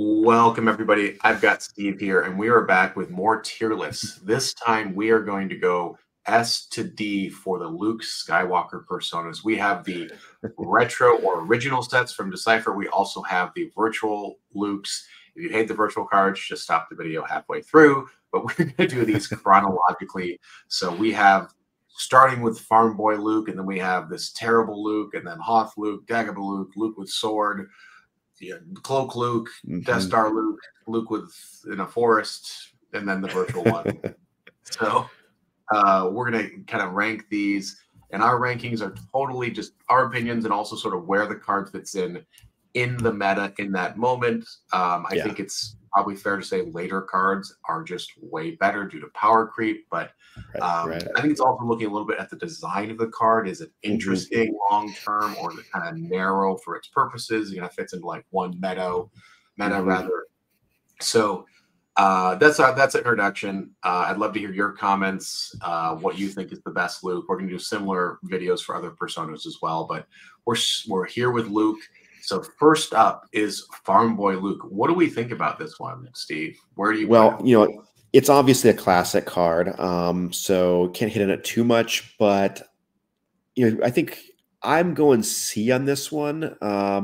Welcome, everybody. I've got Steve here, and we are back with more tier lists. This time, we are going to go S to D for the Luke Skywalker personas. We have the retro or original sets from Decipher. We also have the virtual Lukes. If you hate the virtual cards, just stop the video halfway through. But we're going to do these chronologically. So we have starting with Farm Boy Luke, and then we have this terrible Luke, and then Hoth Luke, Dagobah Luke, Luke with sword. Yeah, Cloak Luke, Death Star Luke, Luke with in a forest, and then the virtual one. So we're gonna kind of rank these, and our rankings are totally just our opinions and also sort of where the card fits in the meta in that moment. I think it's probably fair to say later cards are just way better due to power creep, but I think it's also looking a little bit at the design of the card. Is it interesting long term, or is it kind of narrow for its purposes? It fits into like one meta rather. So that's introduction. I'd love to hear your comments, what you think is the best Luke. We're going to do similar videos for other personas as well, but we're here with Luke. So first up is Farm Boy Luke. What do we think about this one, Steve? Where do you? Well, it's obviously a classic card, so can't hit on it too much. But I think I'm going C on this one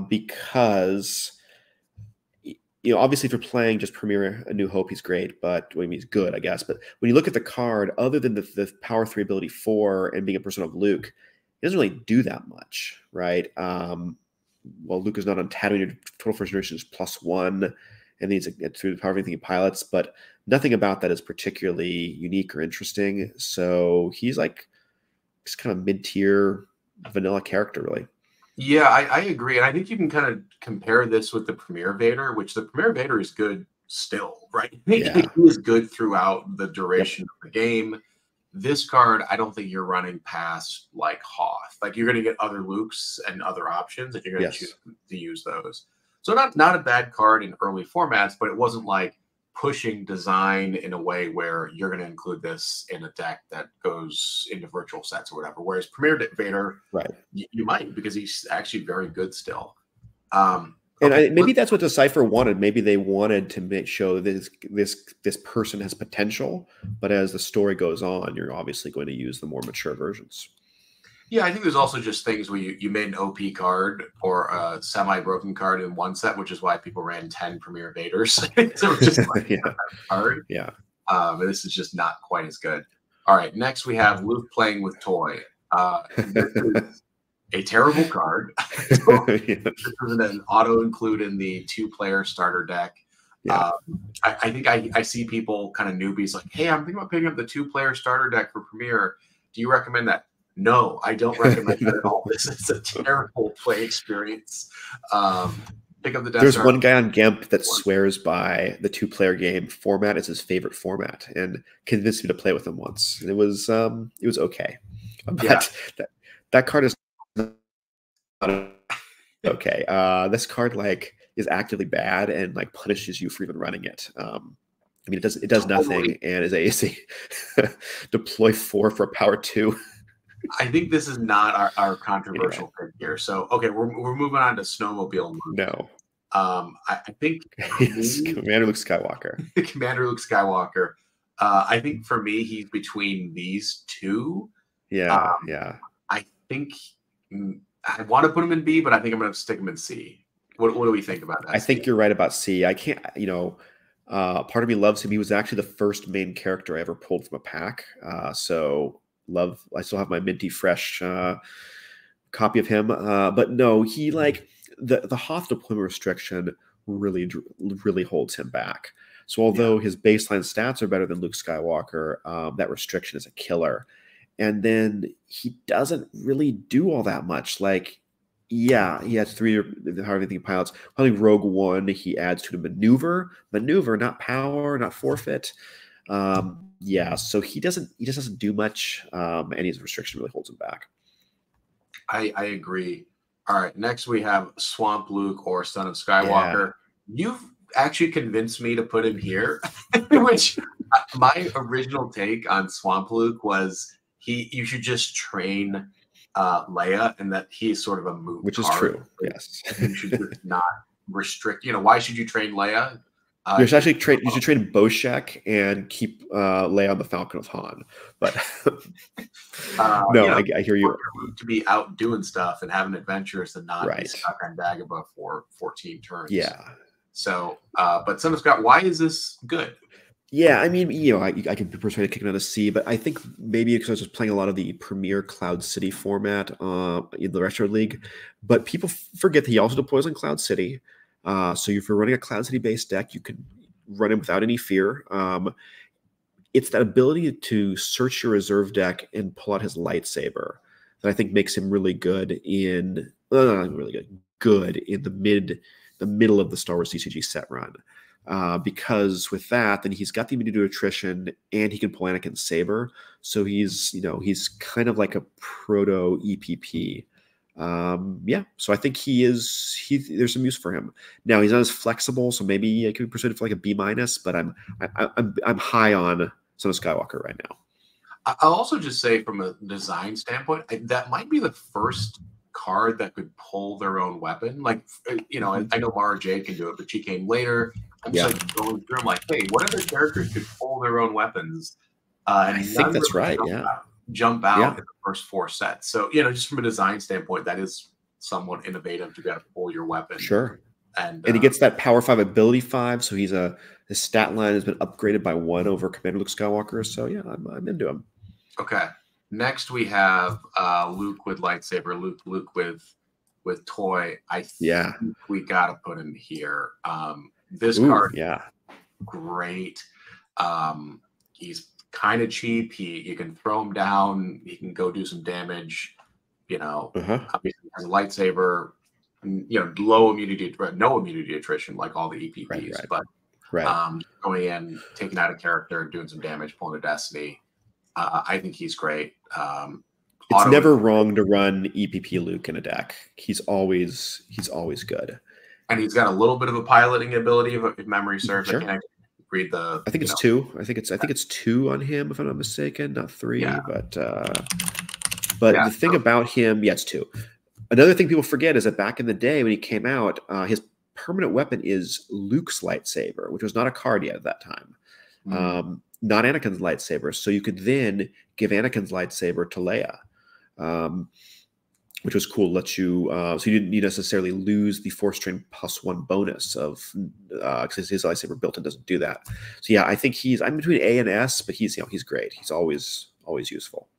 because obviously if you're playing just Premier A New Hope, he's great, but he's good, I guess. But when you look at the card, other than the Power 3 ability 4 and being a person of Luke, he doesn't really do that much, right? Well, Luke is not on Tatooine. Total first generation is +1, and he's through the power of anything he pilots, but nothing about that is particularly unique or interesting. So he's just kind of mid-tier vanilla character, really. Yeah, I agree. And I think you can kind of compare this with the Premier Vader, which the Premier Vader is good still, right? He is good throughout the duration of the game. This card, I don't think you're running past like Hoth. Like you're going to get other Lukes and other options, and you're going to choose to use those. So not a bad card in early formats, but it wasn't like pushing design in a way where you're going to include this in a deck that goes into virtual sets or whatever. Whereas Premier Vader, you might, because he's actually very good still. And maybe that's what Decipher wanted. Maybe they wanted to show this person has potential, but as the story goes on, you're obviously going to use the more mature versions. Yeah, I think there's also just things where you made an OP card or a semi-broken card in one set, which is why people ran 10 Premier Vaders. So it's just like card. Yeah. And this is just not quite as good. All right, next we have Luke playing with toy. This is a terrible card. This is an auto include in the 2-player starter deck. I think I see people kind of newbies like, hey, I'm thinking about picking up the 2-player starter deck for Premier. Do you recommend that? No, I don't recommend that at all. This is a terrible play experience. Pick up the Death There's Star. one guy on GEMP that swears by the 2-player game format is his favorite format, and convinced me to play with him once. It was okay, but that card is not okay. This card is actively bad and punishes you for even running it. It does nothing, and is a deploy 4 for a power 2. I think this is not our controversial pick here. So we're moving on to Snowmobile. No. I think Commander Luke Skywalker. Commander Luke Skywalker. I think for me, he's between these two. I think I want to put him in B, but I think I'm going to stick him in C. What do we think about that? I think you're right about C. I can't, part of me loves him. He was actually the first main character I ever pulled from a pack. So I still have my minty fresh copy of him. But no, he the Hoth deployment restriction really holds him back. So although his baseline stats are better than Luke Skywalker, that restriction is a killer. And then he doesn't really do all that much. He has 3 everything pilots. Probably Rogue One, he adds to the maneuver, not power, not forfeit. So he just doesn't do much, and his restriction really holds him back. I agree. All right, next we have Swamp Luke or Son of Skywalker. You've actually convinced me to put him here, which my original take on Swamp Luke was you should just train Leia, and that he's sort of a moot which is card. true. Yes, you should just not restrict. Why should you train Leia? You should actually train. You should train Boshek and keep Leia on the Falcon with Han. But no, I hear you. To be out doing stuff and having adventures and not be Right. stuck on Dagobah for 14 turns. Yeah. So, but Son of Scott, why is this good? Yeah, I mean, I can be persuaded to kick it out of C, but I think maybe because I was just playing a lot of the Premier Cloud City format in the Retro League, but people forget that he also deploys on Cloud City. So if you're running a Cloud City based deck, you can run him without any fear. It's that ability to search your reserve deck and pull out his lightsaber that I think makes him really good in good in the middle of the Star Wars CCG set run. Because with that, then he's got the immunity to attrition and he can pull Anakin's saber. So he's kind of like a proto EPP. So I think there's some use for him. Now he's not as flexible, so maybe I could be persuaded for like a B-, but I'm high on Son of Skywalker right now. I'll also just say from a design standpoint, that might be the first card that could pull their own weapon. Like, I know Mara Jade can do it, but she came later. I'm just like going through. I'm like, hey, what other characters could pull their own weapons? I think that's right. Jump out in the first 4 sets. So just from a design standpoint, that is somewhat innovative to be able to pull your weapon. Sure. And he gets that Power 5 ability 5, so his stat line has been upgraded by 1 over Commander Luke Skywalker. So yeah, I'm into him. Okay. Next we have Luke with lightsaber, Luke with toy. I think we gotta put him here. This card, great. He's kind of cheap. You can throw him down. He can go do some damage. Obviously has a lightsaber. Low immunity, no immunity attrition like all the EPPs, but going in, taking out a character, doing some damage, pulling a destiny. I think he's great. It's never wrong to run EPP Luke in a deck. He's always good. And he's got a little bit of a piloting ability, if memory serves. Sure. I can't read the. I think it's 2. I think it's 2 on him, if I'm not mistaken, not 3. Yeah. But the thing about him, it's 2. Another thing people forget is that back in the day when he came out, his permanent weapon is Luke's lightsaber, which was not a card yet at that time. Not Anakin's lightsaber. So you could then give Anakin's lightsaber to Leia, which was cool. Let you, so you didn't necessarily lose the Force Strain +1 bonus of, because his lightsaber built-in doesn't do that. So yeah, I think I'm between A and S, but he's great. He's always useful.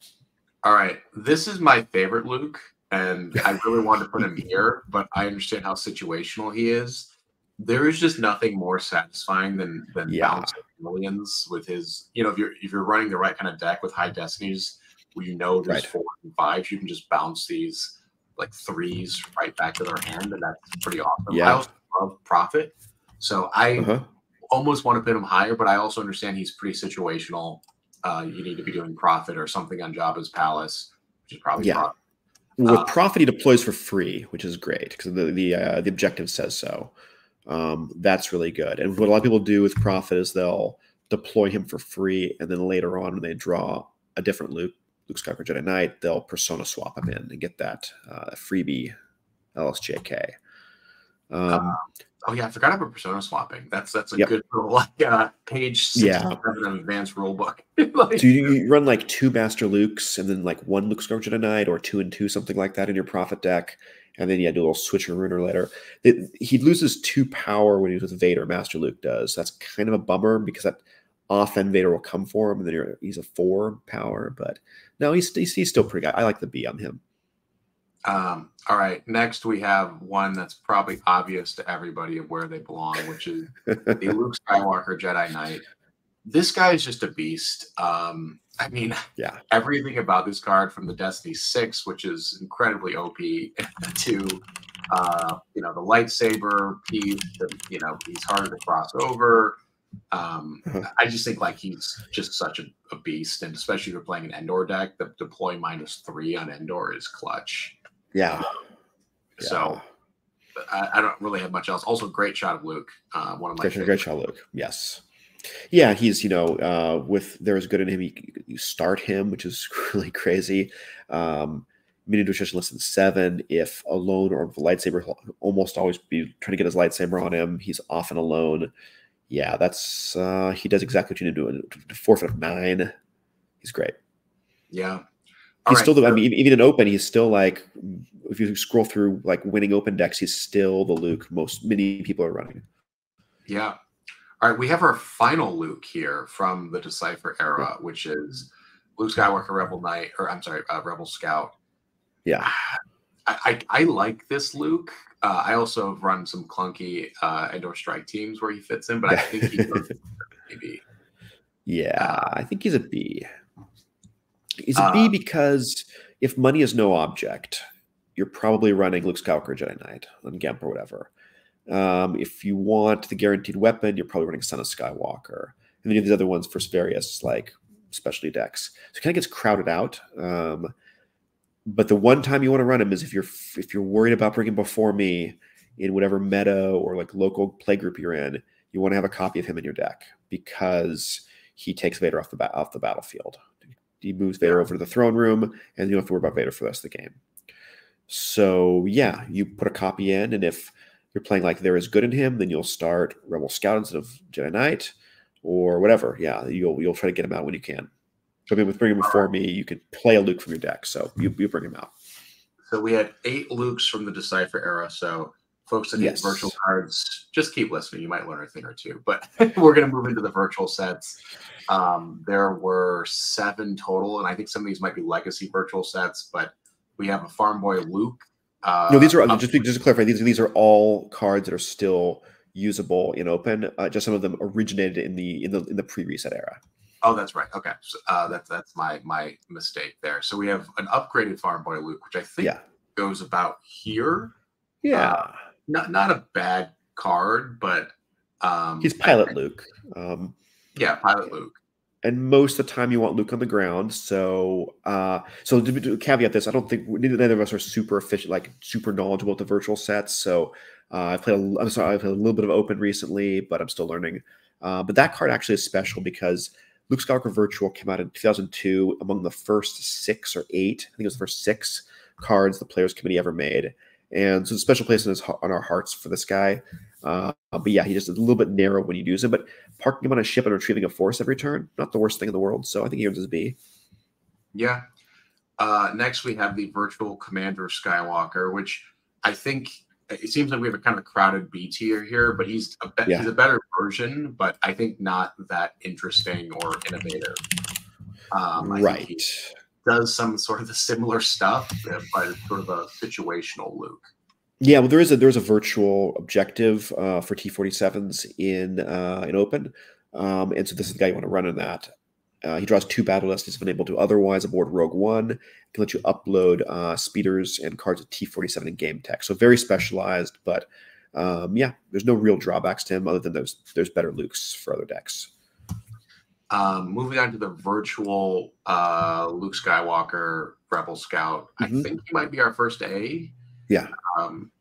All right, this is my favorite Luke, and I really wanted to put him here, but I understand how situational he is. There is just nothing more satisfying than bouncing millions with his. If you're running the right kind of deck with high destinies, where there's 4s and 5s, you can just bounce these like 3s right back to their hand, and that's pretty awesome. I also love Prophet, so I almost want to put him higher, but I also understand he's pretty situational. You need to be doing Prophet or something on Jabba's palace, which is probably Prophet. With Prophet, he deploys for free, which is great because the objective says so. That's really good. And what a lot of people do with Prophet is they'll deploy him for free, and then later on when they draw a different Luke Skywalker Jedi Knight, they'll persona swap him in and get that freebie LSJK. I forgot about persona swapping. That's a good little page 67 of advanced rulebook. So you run like 2 Master Lukes and then like 1 Luke Skywalker Jedi Knight or 2 and 2, something like that in your Prophet deck. And then do a little switch and ruiner later. He loses 2 power when he's with Vader. Master Luke does. That's kind of a bummer because that often Vader will come for him, and then he's a 4 power. But no, he's still pretty good. I like the B on him. All right. Next, we have one that's probably obvious to everybody of where they belong, which is the Luke Skywalker Jedi Knight. This guy is just a beast. Everything about this card, from the Destiny 6, which is incredibly OP, to the lightsaber piece. He's harder to cross over. I just think he's just such a beast, and especially if you're playing an Endor deck, the deploy -3 on Endor is clutch. So I don't really have much else. Also, great shot of Luke. One of my great shot of Luke. Yes. Yeah, he's with there is good in him. You start him, which is really crazy. mini nutrition less than 7. If alone or with a lightsaber, he'll almost always be trying to get his lightsaber on him. He's often alone. Yeah, that's he does exactly what you need to do. 4 of 9. He's great. Yeah. He's still, I mean, even in open, he's still like, if you scroll through like winning open decks, he's still the Luke many people are running. Yeah. All right, we have our final Luke here from the Decipher era, which is Luke Skywalker, Rebel Knight, or I'm sorry, Rebel Scout. Yeah. I like this Luke. I also have run some clunky Endor Strike teams where he fits in, but I think he does maybe. Yeah, I think he's a B. He's a B because if money is no object, you're probably running Luke Skywalker, Jedi Knight on Gemp or whatever. If you want the guaranteed weapon, you're probably running Son of Skywalker. And then you have these other ones for various like specialty decks. So it kind of gets crowded out. But the one time you want to run him is if you're worried about bringing before me in whatever meta or like local play group you're in, you want to have a copy of him in your deck because he takes Vader off the battlefield. He moves Vader over to the throne room, and you don't have to worry about Vader for the rest of the game. So yeah, you put a copy in, and if you're playing like there is good in him, then you'll start Rebel Scout instead of Jedi Knight or whatever. Yeah, you'll try to get him out when you can. But I mean, with bringing him before me, you can play a Luke from your deck, so you bring him out. So we had 8 Lukes from the Decipher era. So folks that need virtual cards, just keep listening. You might learn a thing or two. But we're going to move into the virtual sets. There were 7 total, and I think some of these might be legacy virtual sets. But we have a Farm Boy Luke. No, these are just to clarify. These are all cards that are still usable in open. Just some of them originated in the pre-reset era. Oh, that's right. Okay, so, that's my mistake there. So we have an upgraded Farm Boy Luke, which I think goes about here. Yeah, not a bad card, but he's Pilot Luke. Yeah, Pilot Luke. And most of the time you want Luke on the ground. So to caveat this, I don't think neither of us are super efficient, like super knowledgeable at the virtual sets. So I've played a little bit of open recently, but I'm still learning. But that card actually is special because Luke Skywalker Virtual came out in 2002 among the first 6 or 8. I think it was the first 6 cards the Players Committee ever made. And so it's a special place on our hearts for this guy. But yeah, he's just a little bit narrow when you use him. But parking him on a ship and retrieving a force every turn, not the worst thing in the world. So I think he earns his B. Yeah. Next, we have the Virtual Commander Skywalker, which I think it seems like we have a kind of crowded B tier here, but he's a better version, but I think not that interesting or innovative. Right. He does some sort of the similar stuff, but it's sort of a situational Luke. Yeah, well, there's a virtual objective for T-47s in open, and so this is the guy you want to run in that. He draws 2 battle lists. He's been able to otherwise aboard Rogue One. He can let you upload speeders and cards of T-47 in game tech. So very specialized, but yeah, there's no real drawbacks to him other than there's better Lukes for other decks. Moving on to the virtual Luke Skywalker Rebel Scout. I think he might be our first A. Yeah.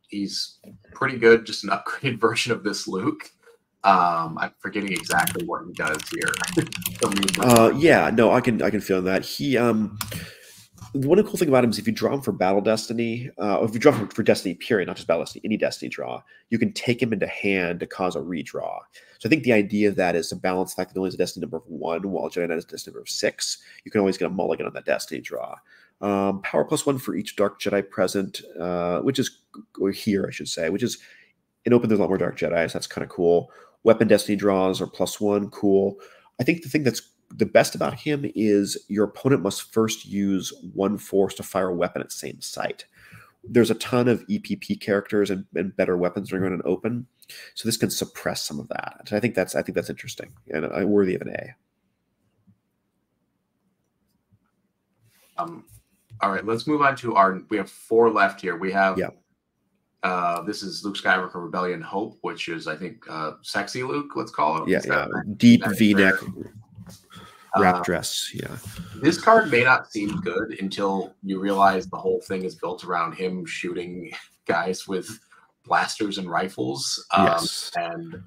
He's pretty good, just an upgraded version of this Luke. I'm forgetting exactly what he does here. Yeah, no, I can feel that. He one cool thing about him is if you draw him for Battle Destiny, or if you draw him for Destiny period, not just Battle Destiny, any Destiny draw, you can take him into hand to cause a redraw. So I think the idea of that is to balance the fact that he only has a Destiny number of 1, while Jedi Knight has a Destiny number of 6. You can always get a mulligan on that Destiny draw. Power +1 for each Dark Jedi present, which is here, I should say, which is in open. There's a lot more Dark Jedi, so that's kind of cool. Weapon Destiny draws are +1, cool. I think the thing that's the best about him is your opponent must first use 1 force to fire a weapon at the same site. There's a ton of EPP characters and better weapons that are going in open, so this can suppress some of that. And I think that's interesting and worthy of an A. All right, let's move on to we have 4 left here. We have this is Luke Skywalker Rebellion Hope, which is, I think, sexy Luke, let's call it. Yeah. Deep V-neck wrap dress. Yeah. This card may not seem good until you realize the whole thing is built around him shooting guys with blasters and rifles. And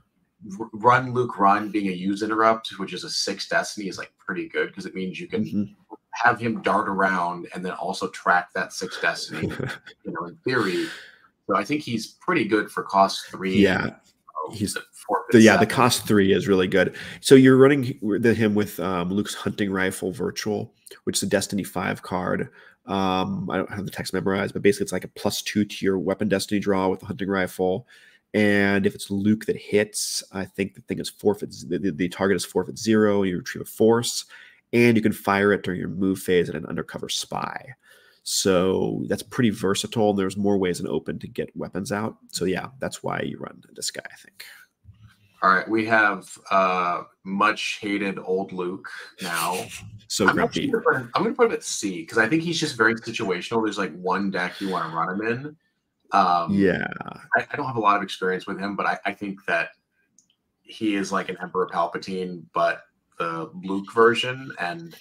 Run Luke Run being a use interrupt, which is a 6 Destiny, is like pretty good because it means you can have him dart around and then also track that 6 destiny, in theory. So I think he's pretty good for cost 3. Yeah, he's forfeit the 7. cost 3 is really good. So you're running him with Luke's hunting rifle virtual, which is a Destiny 5 card. I don't have the text memorized, but basically it's like a +2 to your weapon destiny draw with the hunting rifle. And if it's Luke that hits, I think the thing is forfeits. The target is forfeit 0. You retrieve a force, and you can fire it during your move phase at an undercover spy. So that's pretty versatile. There's more ways than open to get weapons out. So yeah, that's why you run this guy, I think. All right, we have much hated old Luke now. So grumpy. I'm going to put him at C because I think he's just very situational. There's like one deck you want to run him in. Yeah. I don't have a lot of experience with him, but I think that he is like an Emperor Palpatine, but the Luke version, and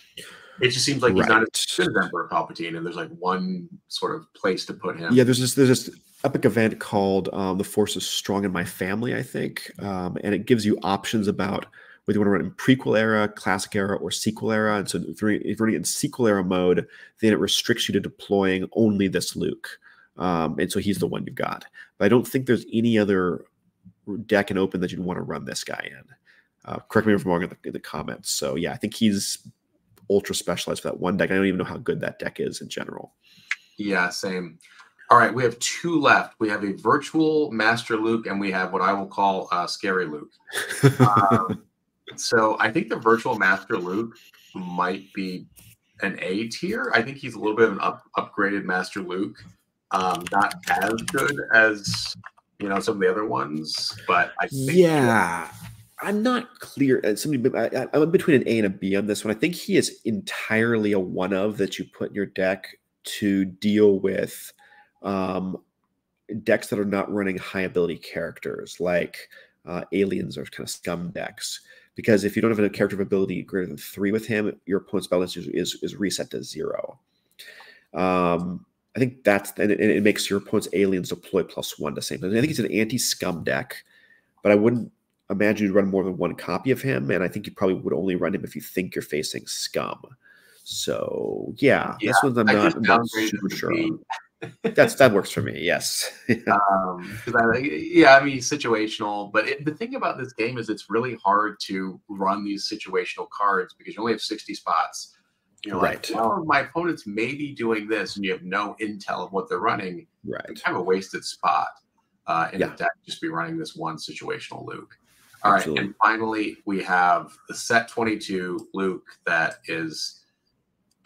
it just seems like he's not as good as Emperor Palpatine, and there's like one sort of place to put him. Yeah, there's this epic event called The Force is Strong in My Family, I think, and it gives you options about whether you want to run in prequel era, classic era, or sequel era. And so if you're running in sequel era mode, then it restricts you to deploying only this Luke. And so he's the one you've got. But I don't think there's any other deck in open that you'd want to run this guy in. Correct me if I'm wrong in the comments. So yeah, I think he's ultra specialized for that one deck. I don't even know how good that deck is in general. Yeah, same. All right, we have 2 left. We have a virtual Master Luke, and we have what I will call Scary Luke. So I think the virtual Master Luke might be an A tier. I think he's a little bit of an upgraded Master Luke. Not as good as some of the other ones, but I think I'm not clear. I'm between an A and a B on this one. I think he is entirely a one of that you put in your deck to deal with decks that are not running high ability characters, like aliens or kind of scum decks. Because if you don't have a character of ability greater than 3 with him, your opponent's spell list is reset to 0. I think it makes your opponent's aliens deploy +1 to same. I think it's an anti-scum deck, but I wouldn't imagine you'd run more than one copy of him, and I think you probably would only run him if you think you're facing scum. So yeah, this one's I'm not super sure on. That works for me. Yes. I mean, situational. But the thing about this game is it's really hard to run these situational cards because you only have 60 spots. Like, well, my opponent's maybe doing this, and you have no intel of what they're running. Right. It's kind of a wasted spot in the deck, just be running this one situational Luke. All right, and finally, we have the set 22 Luke that is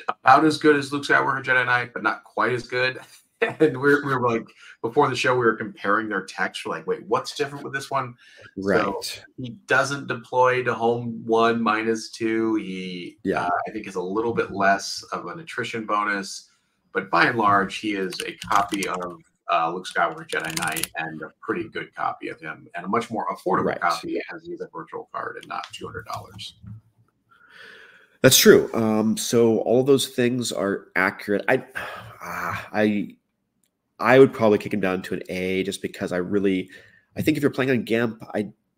about as good as Luke Skywalker Jedi Knight, but not quite as good. And we were like, before the show, we were comparing their text. We're like, wait, what's different with this one? Right. So he doesn't deploy to home 1 -2. He, I think, is a little bit less of an attrition bonus. But by and large, he is a copy of Luke Skywalker Jedi Knight and a pretty good copy of him, and a much more affordable copy as he's a virtual card and not $200. That's true. So all of those things are accurate. I would probably kick him down to an A just because I think if you're playing on GIMP,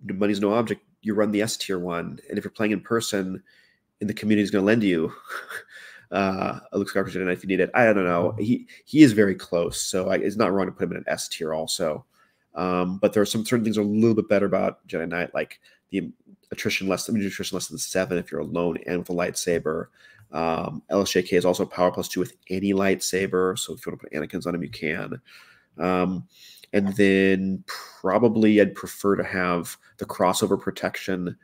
money's no object. You run the S tier one, and if you're playing in person, and the community is going to lend you a Luke Skywalker Jedi Knight if you need it. I don't know. He is very close, so it's not wrong to put him in an S tier also. But there are some certain things that are a little bit better about Jedi Knight, like the attrition less than 7 if you're alone and with a lightsaber. LSJK is also power +2 with any lightsaber, so if you want to put Anakin's on him, you can. And then probably I'd prefer to have the crossover protection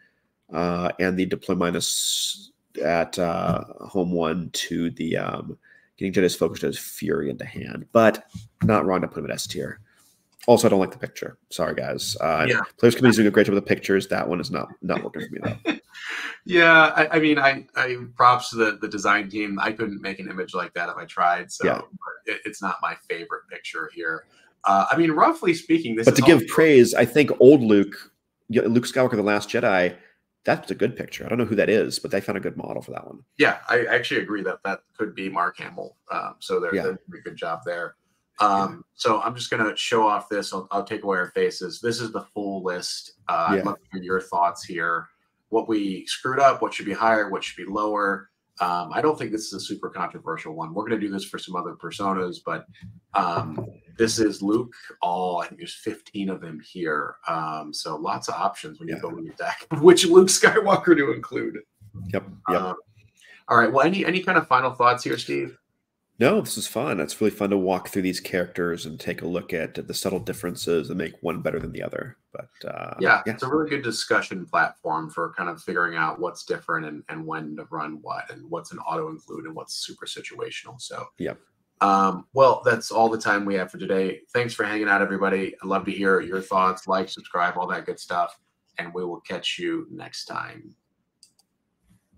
and the deploy minus at home 1 to the getting Jedi's focused as Fury into hand, but not wrong to put him at S tier. Also, I don't like the picture. Sorry, guys. Players Committee's doing a great job with the pictures. That one is not working for me though. Yeah, I mean, I props to the design team. I couldn't make an image like that if I tried. So it's not my favorite picture here. I mean, roughly speaking, But to give praise, I think old Luke Skywalker, The Last Jedi, that's a good picture. I don't know who that is, but they found a good model for that one. Yeah, I actually agree that could be Mark Hamill. So they're doing a good job there. So I'm just going to show off this. I'll take away our faces. This is the full list. I'd love to hear your thoughts here. What we screwed up, what should be higher, what should be lower. I don't think this is a super controversial one. We're going to do this for some other personas, but this is Luke. I think there's 15 of them here. So lots of options when you build a deck, which Luke Skywalker to include. Yep. All right. Well, any kind of final thoughts here, Steve? No, this is fun. It's really fun to walk through these characters and take a look at the subtle differences and make one better than the other. But yeah, it's a really good discussion platform for kind of figuring out what's different and when to run what and what's an auto include and what's super situational. So yep. Well, that's all the time we have for today. Thanks for hanging out, everybody. I'd love to hear your thoughts, like, subscribe, all that good stuff. And we will catch you next time.